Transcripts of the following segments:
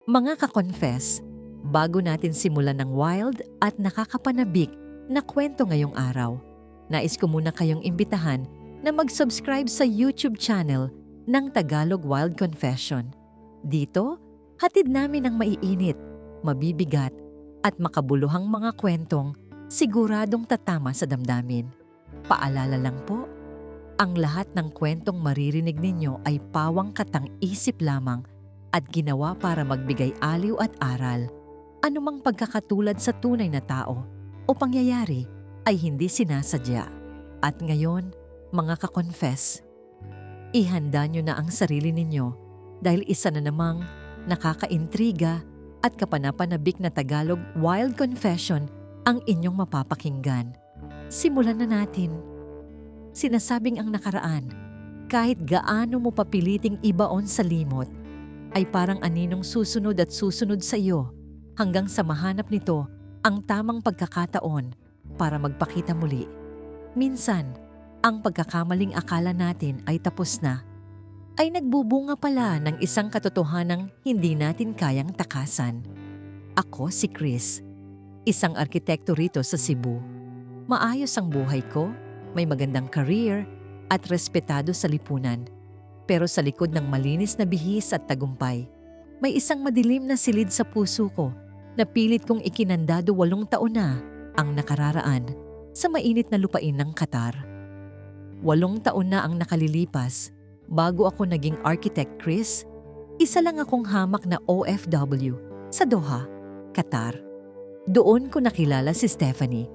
Mga ka-confess, bago natin simulan ng wild at nakakapanabik na kwento ngayong araw, nais ko muna kayong imbitahan na mag-subscribe sa YouTube channel ng Tagalog Wild Confession. Dito, hatid namin ang maiinit, mabibigat at makabuluhang mga kwentong siguradong tatama sa damdamin. Paalala lang po, ang lahat ng kwentong maririnig ninyo ay pawang katang-isip lamang at ginawa para magbigay aliw at aral. Anumang pagkakatulad sa tunay na tao o pangyayari ay hindi sinasadya. At ngayon, mga ka-confess, ihanda nyo na ang sarili ninyo dahil isa na namang nakakaintriga at kapanapanabik na Tagalog Wild Confession ang inyong mapapakinggan. Simulan na natin. Sinasabing ang nakaraan, kahit gaano mo papiliting ibaon sa limot, ay parang aninong susunod at susunod sa iyo hanggang sa mahanap nito ang tamang pagkakataon para magpakita muli. Minsan, ang pagkakamaling akala natin ay tapos na, ay nagbubunga pala ng isang katotohanang hindi natin kayang takasan. Ako si Chris, isang arkitekto rito sa Cebu. Maayos ang buhay ko, may magandang career at respetado sa lipunan. Pero sa likod ng malinis na bihis at tagumpay, may isang madilim na silid sa puso ko na pilit kong ikinandado 8 taon na ang nakararaan sa mainit na lupain ng Qatar. 8 taon na ang nakalilipas bago ako naging Architect Chris. Isa lang akong hamak na OFW sa Doha, Qatar. Doon ko nakilala si Stephanie.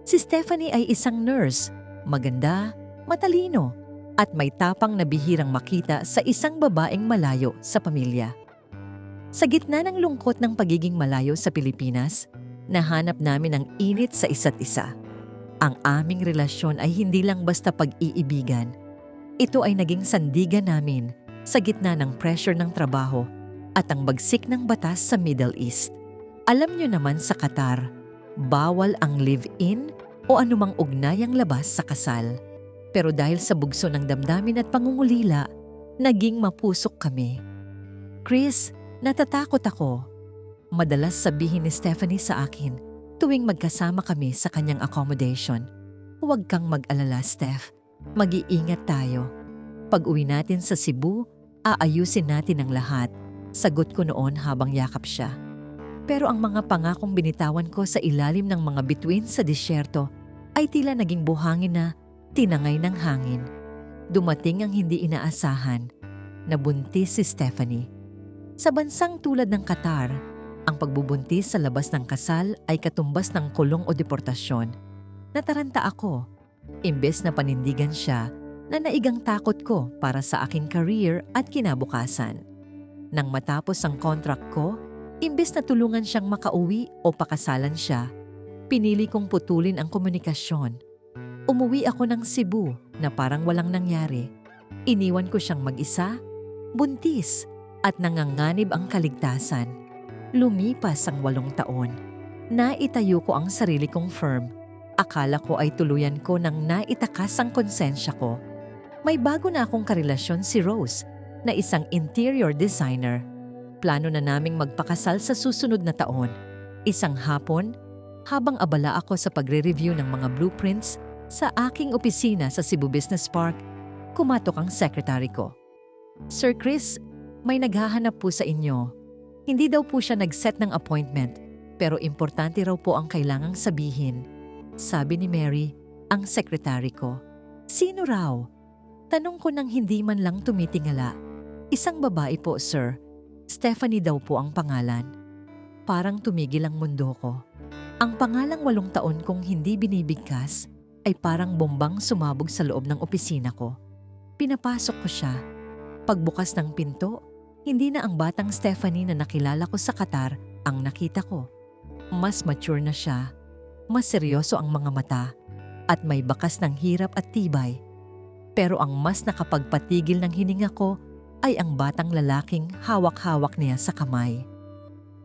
Si Stephanie ay isang nurse, maganda, matalino, at may tapang na bihirang makita sa isang babaeng malayo sa pamilya. Sa gitna ng lungkot ng pagiging malayo sa Pilipinas, nahanap namin ang init sa isa't isa. Ang aming relasyon ay hindi lang basta pag-iibigan. Ito ay naging sandigan namin sa gitna ng pressure ng trabaho at ang bagsik ng batas sa Middle East. Alam nyo naman sa Qatar, bawal ang live-in o anumang ugnayang labas sa kasal. Pero dahil sa bugso ng damdamin at pangungulila, naging mapusok kami. Chris, natatakot ako. Madalas sabihin ni Stephanie sa akin tuwing magkasama kami sa kanyang accommodation. Huwag kang mag-alala, Steph. Mag-iingat tayo. Pag-uwi natin sa Cebu, aayusin natin ang lahat. Sagot ko noon habang yakap siya. Pero ang mga pangakong binitawan ko sa ilalim ng mga bituin sa disyerto ay tila naging buhangin na tinangay ng hangin. Dumating ang hindi inaasahan. Nabuntis si Stephanie. Sa bansang tulad ng Qatar, ang pagbubuntis sa labas ng kasal ay katumbas ng kulong o deportasyon. Nataranta ako. Imbes na panindigan siya, na naigang takot ko para sa aking career at kinabukasan. Nang matapos ang contract ko, imbes na tulungan siyang makauwi o pakasalan siya, pinili kong putulin ang komunikasyon. Umuwi ako ng Cebu na parang walang nangyari. Iniwan ko siyang mag-isa, buntis, at nanganganib ang kaligtasan. Lumipas ang 8 taon. Naitayo ko ang sarili kong firm. Akala ko ay tuluyan ko nang naitakas ang konsensya ko. May bago na akong karelasyon si Rose, na isang interior designer. Plano na naming magpakasal sa susunod na taon. Isang hapon, habang abala ako sa pagre-review ng mga blueprints, sa aking opisina sa Cebu Business Park, kumatok ang secretary ko. Sir Chris, may naghahanap po sa inyo. Hindi daw po siya nag-set ng appointment, pero importante raw po ang kailangang sabihin. Sabi ni Mary, ang secretary ko. Sino raw? Tanong ko nang hindi man lang tumitingala. Isang babae po, sir. Stephanie daw po ang pangalan. Parang tumigil ang mundo ko. Ang pangalang 8 taon kong hindi binibigkas ay parang bombang sumabog sa loob ng opisina ko. Pinapasok ko siya. Pagbukas ng pinto, hindi na ang batang Stephanie na nakilala ko sa Qatar ang nakita ko. Mas mature na siya, mas seryoso ang mga mata, at may bakas ng hirap at tibay. Pero ang mas nakapagpatigil ng hininga ko ay ang batang lalaking hawak-hawak niya sa kamay.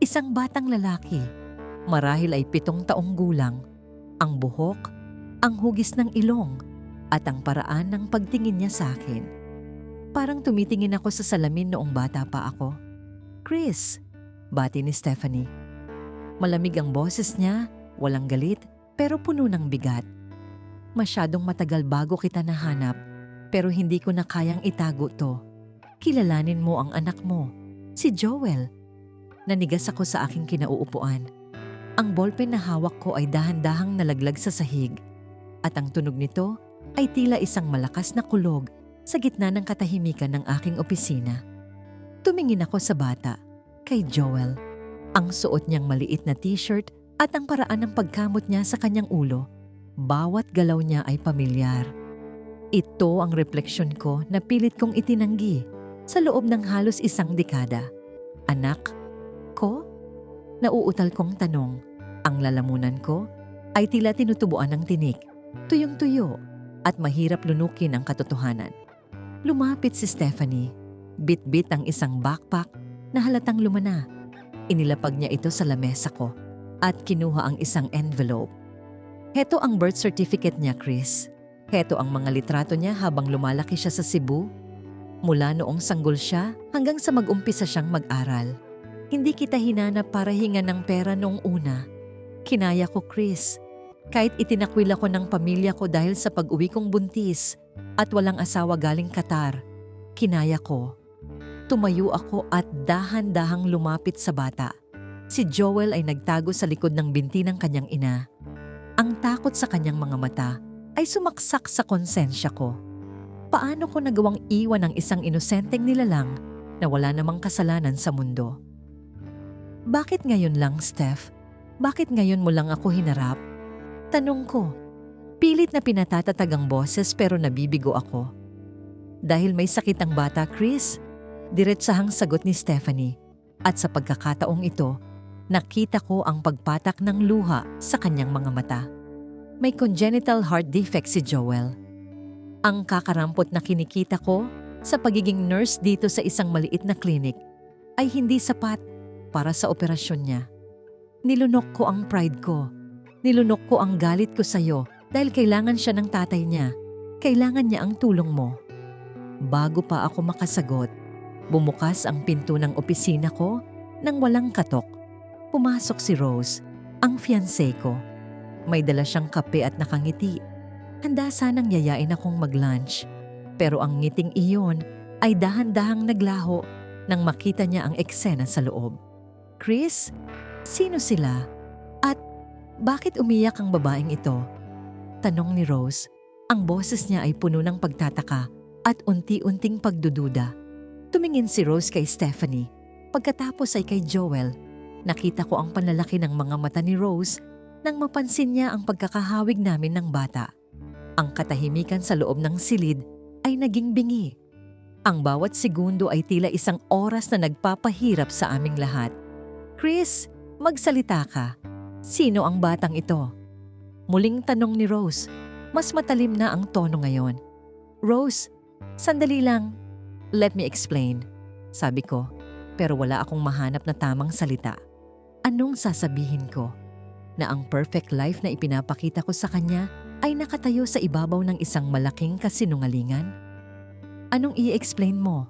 Isang batang lalaki, marahil ay 7 taong gulang. Ang buhok, ang hugis ng ilong, at ang paraan ng pagtingin niya sa akin. Parang tumitingin ako sa salamin noong bata pa ako. Chris, bati ni Stephanie. Malamig ang boses niya, walang galit, pero puno ng bigat. Masyadong matagal bago kita nahanap, pero hindi ko na kayang itago to. Kilalanin mo ang anak mo, si Joel. Nanigas ako sa aking kinauupuan. Ang ballpen na hawak ko ay dahan-dahang nalaglag sa sahig, at ang tunog nito ay tila isang malakas na kulog sa gitna ng katahimikan ng aking opisina. Tumingin ako sa bata, kay Joel. Ang suot niyang maliit na t-shirt at ang paraan ng pagkamot niya sa kanyang ulo. Bawat galaw niya ay pamilyar. Ito ang refleksyon ko na pilit kong itinanggi sa loob ng halos isang dekada. Anak ko? Nauutal kong tanong. Ang lalamunan ko ay tila tinutubuan ng tinik, tuyong-tuyo at mahirap lunukin ang katotohanan. Lumapit si Stephanie. Bit-bit ang isang backpack na halatang lumana. Inilapag niya ito sa lamesa ko at kinuha ang isang envelope. Heto ang birth certificate niya, Chris. Heto ang mga litrato niya habang lumalaki siya sa Cebu. Mula noong sanggol siya hanggang sa mag-umpisa siyang mag-aral. Hindi kita hinanap para hingan ng pera noong una. Kinaya ko, Chris. Kahit itinakwil ako ng pamilya ko dahil sa pag-uwi kong buntis at walang asawa galing Qatar. Kinaya ko. Tumayo ako at dahan-dahang lumapit sa bata. Si Joel ay nagtago sa likod ng binti ng kanyang ina. Ang takot sa kanyang mga mata ay sumaksak sa konsensya ko. Paano ko nagawang iwan ang isang inosenteng nilalang na wala namang kasalanan sa mundo? Bakit ngayon lang, Steph? Bakit ngayon mo lang ako hinarap? Tanong ko. Pilit na pinatatatag ang boses pero nabibigo ako. Dahil may sakit ang bata, Chris? Diretsahang sagot ni Stephanie. At sa pagkakataong ito, nakita ko ang pagpatak ng luha sa kanyang mga mata. May congenital heart defect si Joel. Ang kakarampot na kinikita ko sa pagiging nurse dito sa isang maliit na clinic ay hindi sapat para sa operasyon niya. Nilunok ko ang pride ko. Nilunok ko ang galit ko sa'yo dahil kailangan siya ng tatay niya. Kailangan niya ang tulong mo. Bago pa ako makasagot, bumukas ang pinto ng opisina ko nang walang katok. Pumasok si Rose, ang fiancé ko. May dala siyang kape at nakangiti. Handa sanang yayain akong mag-lunch. Pero ang ngiting iyon ay dahan-dahang naglaho nang makita niya ang eksena sa loob. Chris, sino sila? At bakit umiyak ang babaeng ito? Tanong ni Rose. Ang boses niya ay puno ng pagtataka at unti-unting pagdududa. Tumingin si Rose kay Stephanie. Pagkatapos ay kay Joel. Nakita ko ang panlalaki ng mga mata ni Rose nang mapansin niya ang pagkakahawig namin ng bata. Ang katahimikan sa loob ng silid ay naging bingi. Ang bawat segundo ay tila isang oras na nagpapahirap sa aming lahat. Chris, magsalita ka. Sino ang batang ito? Muling tanong ni Rose. Mas matalim na ang tono ngayon. Rose, sandali lang. Let me explain, sabi ko, pero wala akong mahanap na tamang salita. Anong sasabihin ko? Na ang perfect life na ipinapakita ko sa kanya ay nakatayo sa ibabaw ng isang malaking kasinungalingan? Anong i-explain mo?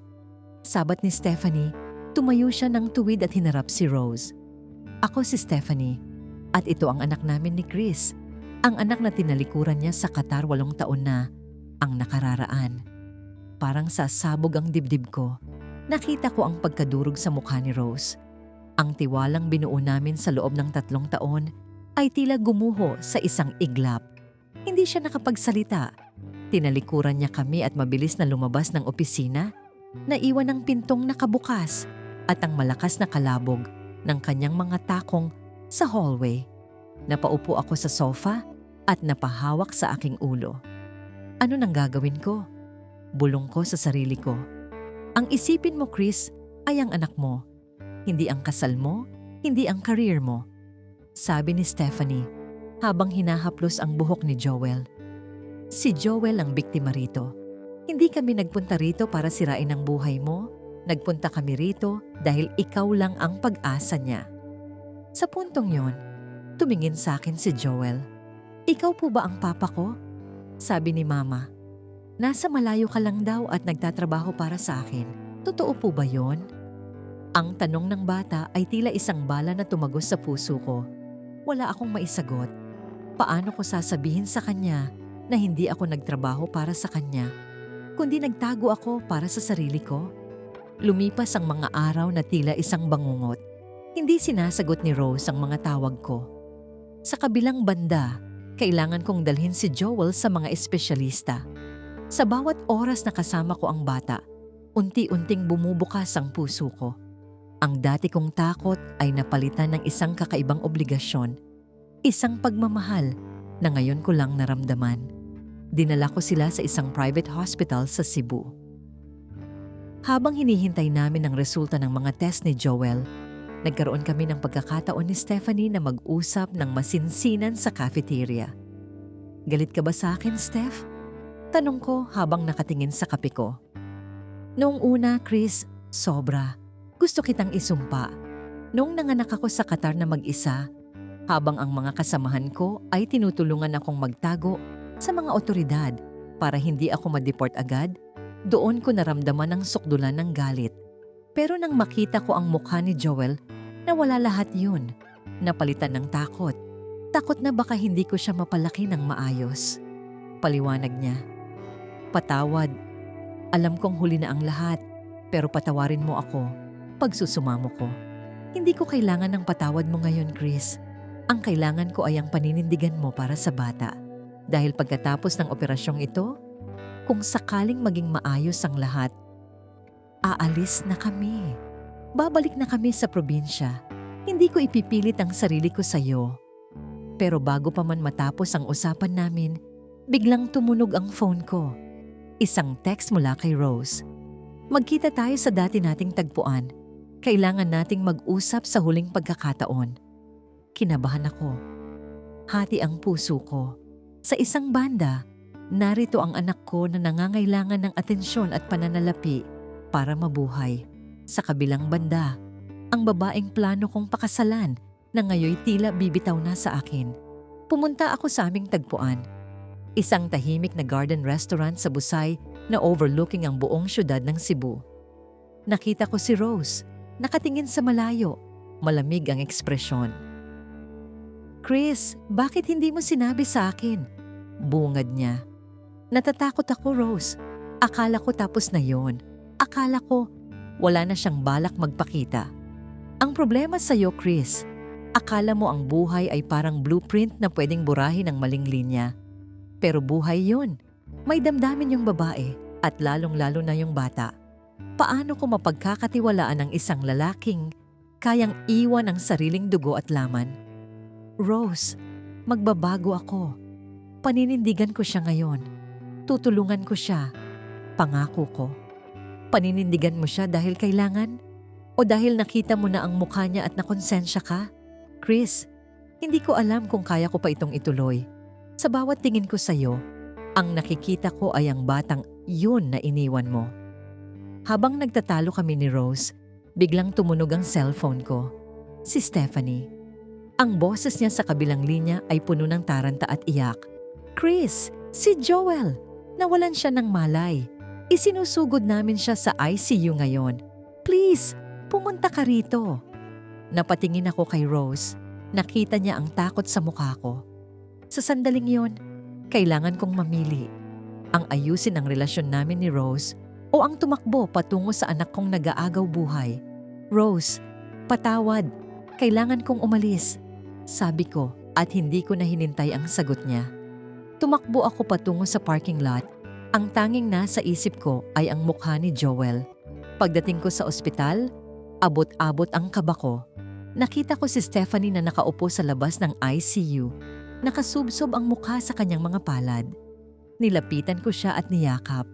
Sabat ni Stephanie, tumayo siya ng tuwid at hinarap si Rose. Ako si Stephanie, at ito ang anak namin ni Chris, ang anak na tinalikuran niya sa Qatar 8 taon na, ang nakararaan. Parang sasabog ang dibdib ko. Nakita ko ang pagkadurog sa mukha ni Rose. Ang tiwalang binuo namin sa loob ng 3 taon ay tila gumuho sa isang iglap. Hindi siya nakapagsalita. Tinalikuran niya kami at mabilis na lumabas ng opisina. Naiwan ang pintong nakabukas at ang malakas na kalabog ng kanyang mga takong sa hallway. Napaupo ako sa sofa at napahawak sa aking ulo. Ano nang gagawin ko? Bulong ko sa sarili ko. Ang isipin mo, Chris, ay ang anak mo. Hindi ang kasal mo, hindi ang career mo. Sabi ni Stephanie habang hinahaplos ang buhok ni Joel. Si Joel ang biktima rito. Hindi kami nagpunta rito para sirain ang buhay mo. Nagpunta kami rito dahil ikaw lang ang pag-asa niya. Sa puntong yon, tumingin sa akin si Joel. Ikaw po ba ang papa ko? Sabi ni Mama. Nasa malayo ka lang daw at nagtatrabaho para sa akin. Totoo po ba yon? Ang tanong ng bata ay tila isang bala na tumagos sa puso ko. Wala akong maisagot. Paano ko sasabihin sa kanya na hindi ako nagtrabaho para sa kanya, kundi nagtago ako para sa sarili ko? Lumipas ang mga araw na tila isang bangungot. Hindi sinasagot ni Rose ang mga tawag ko. Sa kabilang banda, kailangan kong dalhin si Joel sa mga espesyalista. Sa bawat oras na kasama ko ang bata, unti-unting bumubukas ang puso ko. Ang dati kong takot ay napalitan ng isang kakaibang obligasyon, isang pagmamahal na ngayon ko lang naramdaman. Dinala ko sila sa isang private hospital sa Cebu. Habang hinihintay namin ang resulta ng mga test ni Joel, nagkaroon kami ng pagkakataon ni Stephanie na mag-usap ng masinsinan sa cafeteria. Galit ka ba sa akin, Steph? Tanong ko habang nakatingin sa kape ko. Noong una, Chris, sobra. Gusto kitang isumpa. Noong nanganak ako sa Qatar na mag-isa, habang ang mga kasamahan ko ay tinutulungan akong magtago sa mga otoridad para hindi ako ma-deport agad, doon ko naramdaman ang sukdulan ng galit. Pero nang makita ko ang mukha ni Joel, nawala lahat yun. Napalitan ng takot. Takot na baka hindi ko siya mapalaki ng maayos. Paliwanag niya. Patawad. Alam kong huli na ang lahat, pero patawarin mo ako pag susumamo ko. Hindi ko kailangan ng patawad mo ngayon, Chris. Ang kailangan ko ay ang paninindigan mo para sa bata. Dahil pagkatapos ng operasyong ito, kung sakaling maging maayos ang lahat, aalis na kami. Babalik na kami sa probinsya. Hindi ko ipipilit ang sarili ko sa iyo. Pero bago pa man matapos ang usapan namin, biglang tumunog ang phone ko. Isang text mula kay Rose. Magkita tayo sa dati nating tagpuan. Kailangan nating mag-usap sa huling pagkakataon. Kinabahan ako. Hati ang puso ko. Sa isang banda, narito ang anak ko na nangangailangan ng atensyon at pananalapi para mabuhay. Sa kabilang banda, ang babaeng plano kong pakasalan na ngayoy tila bibitaw na sa akin. Pumunta ako sa aming tagpuan. Isang tahimik na garden restaurant sa Busay na overlooking ang buong syudad ng Cebu. Nakita ko si Rose, nakatingin sa malayo, malamig ang ekspresyon. Chris, bakit hindi mo sinabi sa akin? Bungad niya. Natatakot ako, Rose. Akala ko tapos na yon. Akala ko wala na siyang balak magpakita. Ang problema sa iyo, Chris, akala mo ang buhay ay parang blueprint na pwedeng burahin ng maling linya. Pero buhay yon. May damdamin yung babae at lalong-lalo na yung bata. Paano ko mapagkakatiwalaan ng isang lalaking kayang iwan ang sariling dugo at laman? Rose, magbabago ako. Paninindigan ko siya ngayon. Tutulungan ko siya. Pangako ko. Paninindigan mo siya dahil kailangan? O dahil nakita mo na ang mukha niya at nakonsensya ka? Chris, hindi ko alam kung kaya ko pa itong ituloy. Sa bawat tingin ko sa'yo, ang nakikita ko ay ang batang yun na iniwan mo. Habang nagtatalo kami ni Rose, biglang tumunog ang cellphone ko. Si Stephanie. Ang boses niya sa kabilang linya ay puno ng taranta at iyak. Chris, si Joel. Nawalan siya ng malay. Isinusugod namin siya sa ICU ngayon. Please, pumunta ka rito. Napatingin ako kay Rose. Nakita niya ang takot sa mukha ko. Sa sandaling yon, kailangan kong mamili. Ang ayusin ang relasyon namin ni Rose o ang tumakbo patungo sa anak kong nag-aagaw buhay. Rose, patawad. Kailangan kong umalis. Sabi ko at hindi ko na hinintay ang sagot niya. Tumakbo ako patungo sa parking lot. Ang tanging nasa isip ko ay ang mukha ni Joel. Pagdating ko sa ospital, abot-abot ang kaba ko. Nakita ko si Stephanie na nakaupo sa labas ng ICU. Nakasubsob ang mukha sa kanyang mga palad. Nilapitan ko siya at niyakap.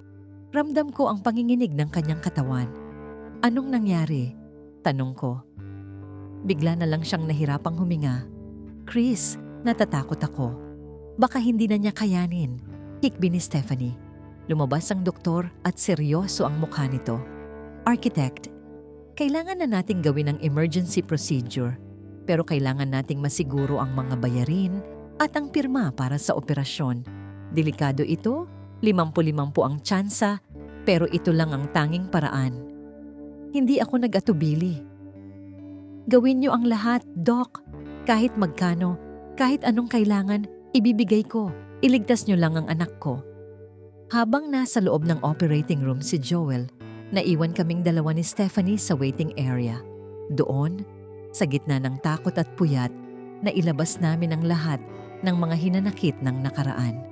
Ramdam ko ang panginginig ng kanyang katawan. Anong nangyari? Tanong ko. Bigla na lang siyang nahirapang huminga. Chris, natatakot ako. Baka hindi na niya kayanin. Hikbi ni Stephanie. Lumabas ang doktor at seryoso ang mukha nito. Architect, kailangan na nating gawin ang emergency procedure. Pero kailangan nating masiguro ang mga bayarin at ang pirma para sa operasyon. Delikado ito, 50-50 ang tsansa, pero ito lang ang tanging paraan. Hindi ako nag-atubili. Gawin niyo ang lahat, Doc. Kahit magkano, kahit anong kailangan, ibibigay ko. Iligtas niyo lang ang anak ko. Habang nasa loob ng operating room si Joel, naiwan kaming dalawa ni Stephanie sa waiting area. Doon, sa gitna ng takot at puyat, nailabas namin ang lahat ng mga hinanakit ng nakaraan.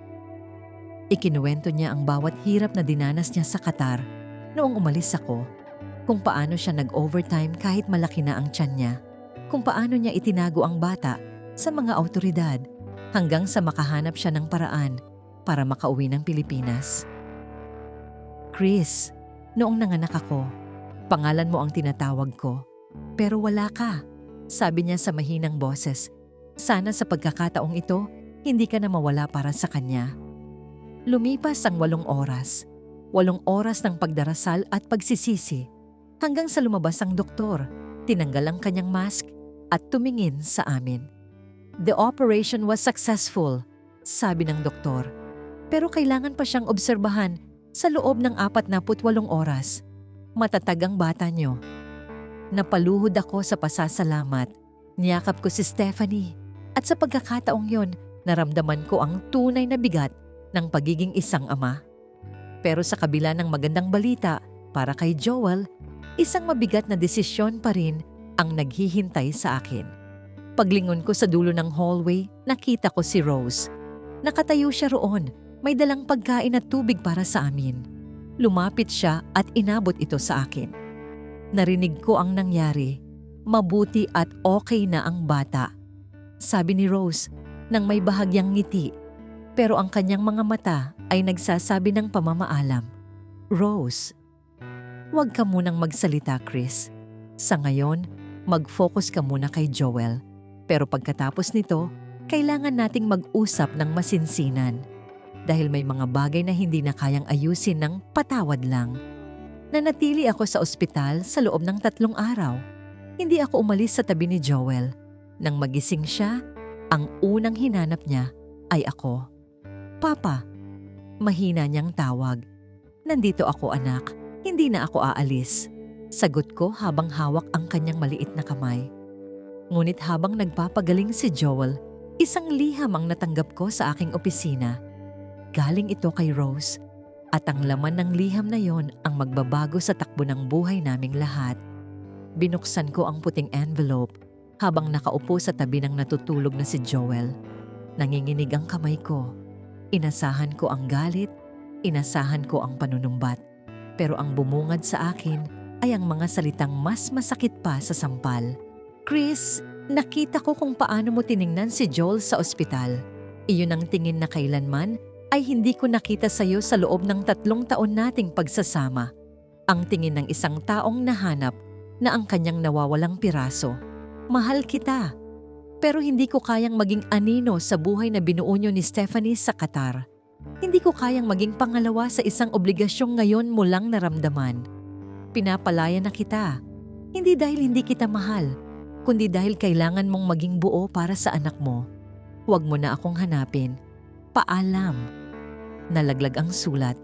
Ikinuwento niya ang bawat hirap na dinanas niya sa Qatar noong umalis ako, kung paano siya nag-overtime kahit malaki na ang tiyan niya, kung paano niya itinago ang bata sa mga awtoridad hanggang sa makahanap siya ng paraan para makauwi ng Pilipinas. Chris, noong nanganak ako, pangalan mo ang tinatawag ko, pero wala ka, sabi niya sa mahinang boses. Sana sa pagkakataong ito, hindi ka na mawala para sa kanya. Lumipas ang 8 oras. 8 oras ng pagdarasal at pagsisisi hanggang sa lumabas ang doktor, tinanggal ang kanyang mask at tumingin sa amin. The operation was successful, sabi ng doktor. Pero kailangan pa siyang obserbahan sa loob ng 48 oras. Matatag ang bata niyo. Napaluhod ako sa pasasalamat. Niyakap ko si Stephanie at sa pagkakataong yon, naramdaman ko ang tunay na bigat ng pagiging isang ama. Pero sa kabila ng magandang balita para kay Joel, isang mabigat na desisyon pa rin ang naghihintay sa akin. Paglingon ko sa dulo ng hallway, nakita ko si Rose. Nakatayo siya roon, may dalang pagkain at tubig para sa amin. Lumapit siya at inabot ito sa akin. Narinig ko ang nangyari. Mabuti at okay na ang bata, sabi ni Rose nang may bahagyang ngiti. Pero ang kanyang mga mata ay nagsasabi ng pamamaalam. Rose, huwag ka munang magsalita, Chris. Sa ngayon, mag-focus ka muna kay Joel. Pero pagkatapos nito, kailangan nating mag-usap ng masinsinan. Dahil may mga bagay na hindi na kayang ayusin ng patawad lang. Nanatili ako sa ospital sa loob ng 3 araw. Hindi ako umalis sa tabi ni Joel. Nang magising siya, ang unang hinanap niya ay ako. Papa, mahina niyang tawag. Nandito ako, anak. Hindi na ako aalis. Sagot ko habang hawak ang kanyang maliit na kamay. Ngunit habang nagpapagaling si Joel, isang liham ang natanggap ko sa aking opisina. Galing ito kay Rose at ang laman ng liham na yon ang magbabago sa takbo ng buhay naming lahat. Binuksan ko ang puting envelope habang nakaupo sa tabi ng natutulog na si Joel. Nanginginig ang kamay ko. Inasahan ko ang galit, inasahan ko ang panunumbat. Pero ang bumungad sa akin ay ang mga salitang mas masakit pa sa sampal. Chris, nakita ko kung paano mo tiningnan si Joel sa ospital. Iyon ang tingin na kailanman ay hindi ko nakita sa iyo sa loob ng 3 taon nating pagsasama. Ang tingin ng isang taong nahanap na ang kanyang nawawalang piraso. Mahal kita. Pero hindi ko kayang maging anino sa buhay na binuo niyo ni Stephanie sa Qatar. Hindi ko kayang maging pangalawa sa isang obligasyong ngayon mo lang naramdaman. Pinapalaya na kita. Hindi dahil hindi kita mahal, kundi dahil kailangan mong maging buo para sa anak mo. Huwag mo na akong hanapin. Paalam. Nalaglag ang sulat.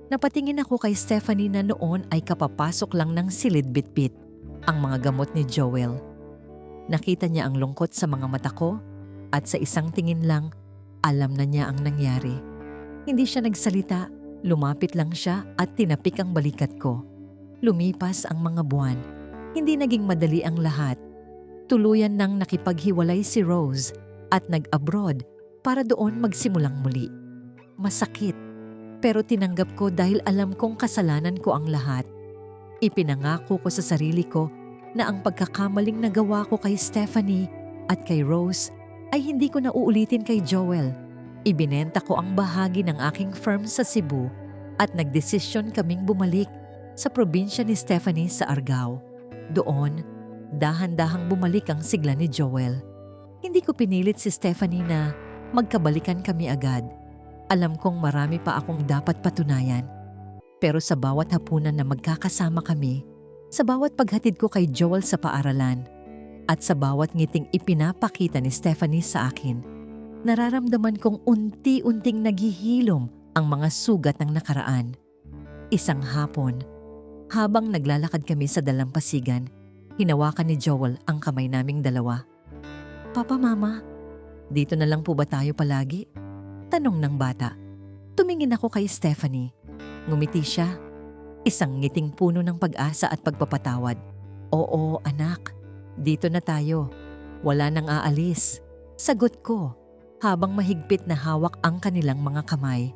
Napatingin ako kay Stephanie na noon ay kapapasok lang ng silid bitbit, ang mga gamot ni Joel. Nakita niya ang lungkot sa mga mata ko at sa isang tingin lang, alam na niya ang nangyari. Hindi siya nagsalita, lumapit lang siya at tinapik ang balikat ko. Lumipas ang mga buwan. Hindi naging madali ang lahat. Tuluyan nang nakipaghiwalay si Rose at nag-abroad para doon magsimulang muli. Masakit, pero tinanggap ko dahil alam kong kasalanan ko ang lahat. Ipinangako ko sa sarili ko na ang pagkakamaling nagawa ko kay Stephanie at kay Rose ay hindi ko na uulitin kay Joel. Ibinenta ko ang bahagi ng aking firm sa Cebu at nagdesisyon kaming bumalik sa probinsya ni Stephanie sa Argao. Doon, dahan-dahang bumalik ang sigla ni Joel. Hindi ko pinilit si Stephanie na magkabalikan kami agad. Alam kong marami pa akong dapat patunayan. Pero sa bawat hapunan na magkakasama kami, sa bawat paghatid ko kay Joel sa paaralan, at sa bawat ngiting ipinapakita ni Stephanie sa akin, nararamdaman kong unti-unting naghihilom ang mga sugat ng nakaraan. Isang hapon, habang naglalakad kami sa dalampasigan, Hinawakan ni Joel ang kamay naming dalawa. Papa, Mama, dito na lang po ba tayo palagi? Tanong ng bata. Tumingin ako kay Stephanie. Ngumiti siya. Isang ngiting puno ng pag-asa at pagpapatawad. Oo, anak. Dito na tayo. Wala nang aalis. Sagot ko, habang mahigpit na hawak ang kanilang mga kamay.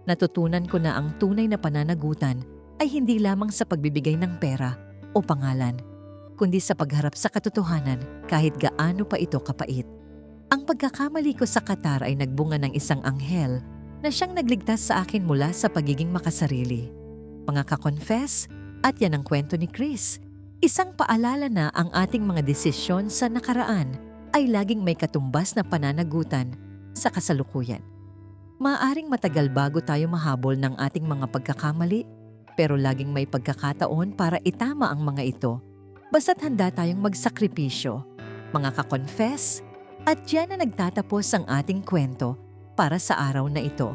Natutunan ko na ang tunay na pananagutan ay hindi lamang sa pagbibigay ng pera o pangalan, kundi sa pagharap sa katotohanan kahit gaano pa ito kapait. Ang pagkakamali ko sa Qatar ay nagbunga ng isang anghel na siyang nagligtas sa akin mula sa pagiging makasarili. Mga ka-confess, at yan ang kwento ni Chris. Isang paalala na ang ating mga desisyon sa nakaraan ay laging may katumbas na pananagutan sa kasalukuyan. Maaaring matagal bago tayo mahabol ng ating mga pagkakamali, pero laging may pagkakataon para itama ang mga ito. Basta't handa tayong magsakripisyo, mga ka-confess, at diyan na nagtatapos ang ating kwento para sa araw na ito.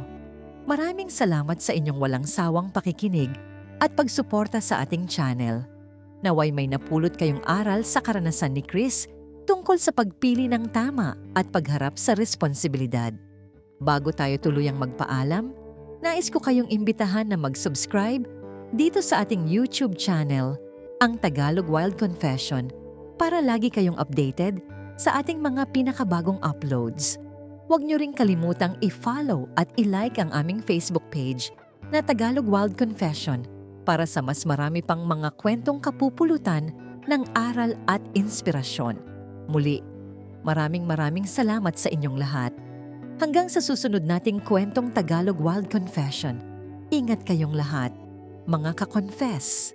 Maraming salamat sa inyong walang sawang pakikinig at pagsuporta sa ating channel. Naway may napulot kayong aral sa karanasan ni Chris tungkol sa pagpili ng tama at pagharap sa responsibilidad. Bago tayo tuluyang magpaalam, nais ko kayong imbitahan na mag-subscribe dito sa ating YouTube channel, ang Tagalog Wild Confession, para lagi kayong updated sa ating mga pinakabagong uploads. Huwag niyo ring kalimutang i-follow at i-like ang aming Facebook page na Tagalog Wild Confession para sa mas marami pang mga kwentong kapupulutan ng aral at inspirasyon. Muli, maraming salamat sa inyong lahat. Hanggang sa susunod nating kwentong Tagalog Wild Confession, ingat kayong lahat, mga ka-confess.